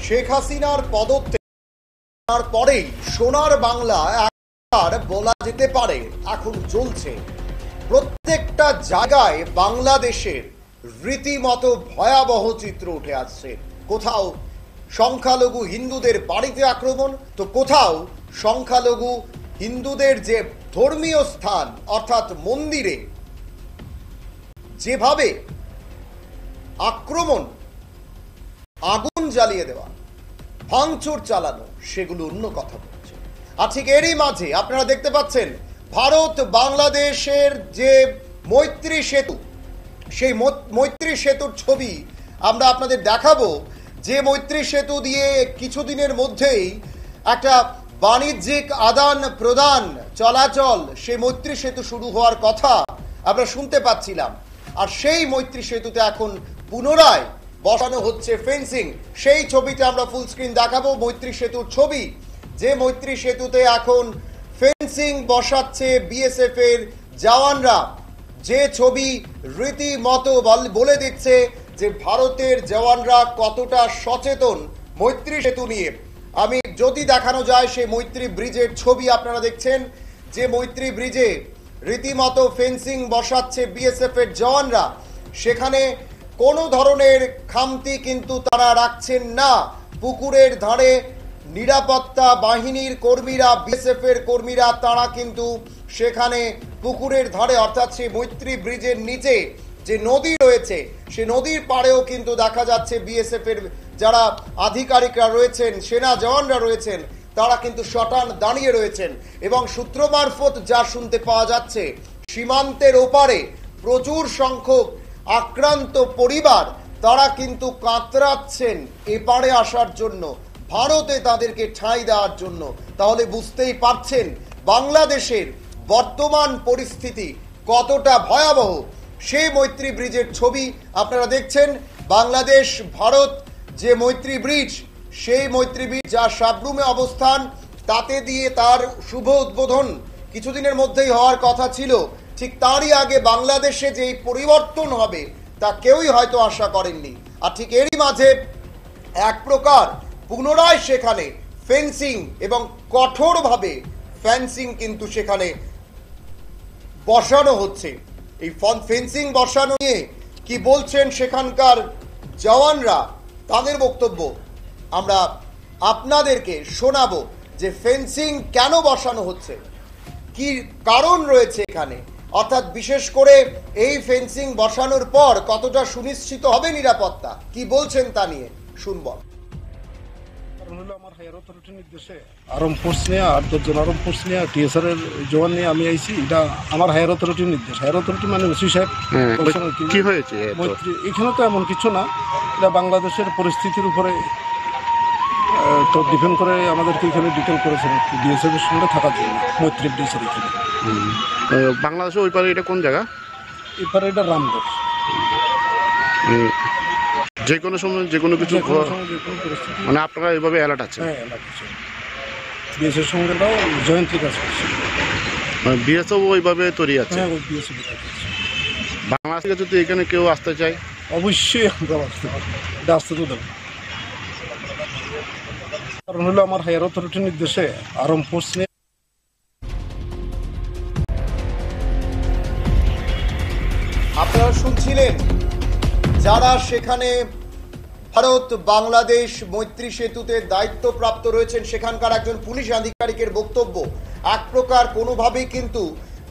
শেখ হাসিনার পদত্যাগের পরেই সোনার বাংলা আর বলা যেতে পারে এখন চলছে। প্রত্যেকটা জায়গায় বাংলাদেশের রীতিমতো ভয়াবহ চিত্র উঠে আসছে। কোথাও সংখ্যালঘু হিন্দুদের বাড়িতে আক্রমণ, তো কোথাও সংখ্যালঘু হিন্দুদের যে ধর্মীয় স্থান অর্থাৎ মন্দিরে যেভাবে আক্রমণ, আগুন জ্বালিয়ে দেওয়া, ভাঙচুর চালানো, সেগুলো অন্য কথা বলছে। আর ঠিক এরই মাঝে আপনারা দেখতে পাচ্ছেন ভারত বাংলাদেশের যে মৈত্রী সেতু, সেই মৈত্রী সেতুর ছবি আমরা আপনাদের দেখাবো, যে মৈত্রী সেতু দিয়ে কিছুদিনের মধ্যেই একটা বাণিজ্যিক আদান প্রদান চলাচল, সেই মৈত্রী সেতু শুরু হওয়ার কথা আমরা শুনতে পাচ্ছিলাম। আর সেই মৈত্রী সেতুতে এখন পুনরায় বসানো হচ্ছে ফেন্সিং। সেই ছবিটা আমরা ফুল স্ক্রিন দেখাবো, মৈত্রী সেতুর ছবি, যে মৈত্রী সেতুতে এখন ফেন্সিং বসাচ্ছে বিএসএফ এর জওয়ানরা। যে ছবি রীতিমতো বলে দিচ্ছে যে ভারতের জওয়ানরা কতটা সচেতন মৈত্রী সেতু নিয়ে। আমি যদি দেখানো যায় সেই মৈত্রী ব্রিজের ছবি আপনারা দেখছেন, যে মৈত্রী ব্রিজে রীতিমতো ফেন্সিং বসাচ্ছে বিএসএফ এর জওয়ানরা। সেখানে কোনো ধরনের খামতি কিন্তু তারা রাখছেন না। পুকুরের ধারে নিরাপত্তা বাহিনীর কর্মীরা, বিএসএফ এর কর্মীরা, তারা কিন্তু সেখানে পুকুরের ধারে অর্থাৎ সেই মৈত্রী ব্রিজের নিচে যে নদী রয়েছে, সে নদীর পাড়েও কিন্তু দেখা যাচ্ছে বিএসএফ এর যারা আধিকারিকরা রয়েছেন, সেনা জওয়ানরা রয়েছেন, তারা কিন্তু সটান দাঁড়িয়ে রয়েছেন। এবং সূত্র মারফত যা শুনতে পাওয়া যাচ্ছে, সীমান্তের ওপারে প্রচুর সংখ্যক আক্রান্ত পরিবার, তারা কিন্তু কাতরাচ্ছেন এপারে আসার জন্য, ভারতে তাদেরকে ঠাঁই দেওয়ার জন্য। তাহলে বুঝতেই পারছেন বাংলাদেশের বর্তমান পরিস্থিতি কতটা ভয়াবহ। সেই মৈত্রী ব্রিজের ছবি আপনারা দেখছেন। বাংলাদেশ ভারত যে মৈত্রী ব্রিজ, সেই মৈত্রী ব্রিজ যা সাবরুমে অবস্থান, তাতে দিয়ে তার শুভ উদ্বোধন কিছুদিনের মধ্যেই হওয়ার কথা ছিল। ঠিক তারই আগে বাংলাদেশে যে পরিবর্তন হবে তা কেউই হয়তো আশা করেননি। আর ঠিক এরই মাঝে এক প্রকার পুনরায় সেখানে ফেন্সিং এবং কঠোরভাবে ফেন্সিং কিন্তু সেখানে বসানো হচ্ছে। এই ফেন্সিং বসানো নিয়ে কি বলছেন সেখানকার জওয়ানরা, তাদের বক্তব্য আমরা আপনাদেরকে শোনাবো। যে ফেন্সিং কেন বসানো হচ্ছে, কি কারণ রয়েছে এখানে, অর্থাৎ বিশেষ করে এই ফেন্সিং বসানোর পর কতটা সুনিশ্চিত হবে নিরাপত্তা, কি বলছেন তা নিয়ে শুনব। আমার হায়ার অথরিটির নির্দেশে আরম ফোর্স নিয়ে 8-10 জন আরম ফোর্স নিয়ে টিএসআর এর জওয়ান নিয়ে আমি আইছি। এটা আমার হায়ার অথরিটির নির্দেশ। হায়ার অথরিটি মানে ওসি সাহেব। কি হয়েছে এখানে তো এমন কিছু না, এটা বাংলাদেশের পরিস্থিতির উপরে তো ডিপেন্ড করে আমাদেরকে এখানে ডিটেল করেছেন বিএসএফ এর সঙ্গে থাকার জন্য মৈত্রী ব্রিজের এখানে। বাংলাদেশের ওই পারে এটা কোন জায়গা? এপারে এটা রামগড়। যে কোনো সময় যে কোনো কিছু মানে আপনারা এইভাবে অ্যালার্ট আছে? হ্যাঁ, অ্যালার্ট আছে। বিএসএফ সঙ্গেটাও জয়েন্টলি কাজ করছে। বিএসএফ ওইভাবে তৈরি আছে? হ্যাঁ, ওই বিএসএফ কাজ করছে। বাংলাদেশ থেকে যদি এখানে কেউ আসতে চায় অবশ্যই আমরা আসতে পারবো, এটা আসতে তো দেবো। কারণ হলো আমার হায়ার অথরিটির নির্দেশে আরম ফোর্স নিয়ে। আপনারা শুনছিলেন যারা সেখানে ভারত বাংলাদেশ মৈত্রী সেতুতে দায়িত্বপ্রাপ্ত রয়েছেন, সেখানকার একজন পুলিশ আধিকারিকের বক্তব্য। এক প্রকার কোনোভাবেই কিন্তু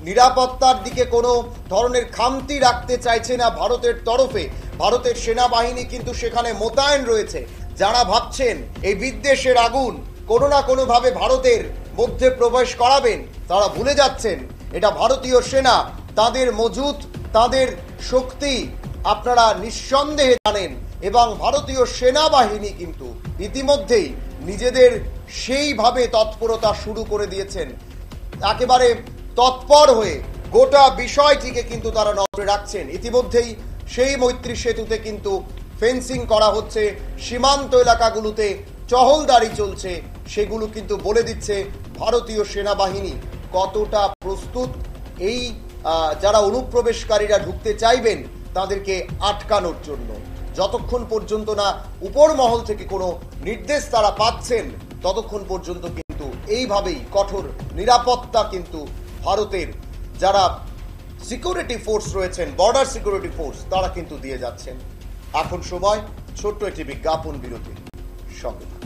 নিরাপত্তার দিকে কোনো ধরনের খামতি রাখতে চাইছে না ভারতের তরফে। ভারতের সেনাবাহিনী কিন্তু সেখানে মোতায়েন রয়েছে। যারা ভাবছেন এই বিদ্বেষের আগুন কোনো না কোনোভাবে ভারতের মধ্যে প্রবেশ করাবেন, তারা ভুলে যাচ্ছেন এটা ভারতীয় সেনা, তাদের মজুত, তাদের শক্তি আপনারা নিঃসন্দেহে জানেন। এবং ভারতীয় সেনাবাহিনী কিন্তু ইতিমধ্যেই নিজেদের সেইভাবে তৎপরতা শুরু করে দিয়েছেন। একেবারে তৎপর হয়ে গোটা বিষয়টিকে কিন্তু তারা নজরে রাখছেন। ইতিমধ্যেই সেই মৈত্রী সেতুতে কিন্তু ফেন্সিং করা হচ্ছে, সীমান্ত এলাকাগুলোতে টহলদারি চলছে, সেগুলো কিন্তু বলে দিচ্ছে ভারতীয় সেনাবাহিনী কতটা প্রস্তুত এই যারা অনুপ্রবেশকারীরা ঢুকতে চাইবেন তাদেরকে আটকানোর জন্য। যতক্ষণ পর্যন্ত না উপর মহল থেকে কোনো নির্দেশ তারা পাচ্ছেন ততক্ষণ পর্যন্ত কিন্তু এইভাবেই কঠোর নিরাপত্তা কিন্তু ভারতের যারা সিকিউরিটি ফোর্স রয়েছেন, বর্ডার সিকিউরিটি ফোর্স, তারা কিন্তু দিয়ে যাচ্ছেন। এখন সময় ছোট্ট একটি বিজ্ঞাপন বিরতির সঙ্গে।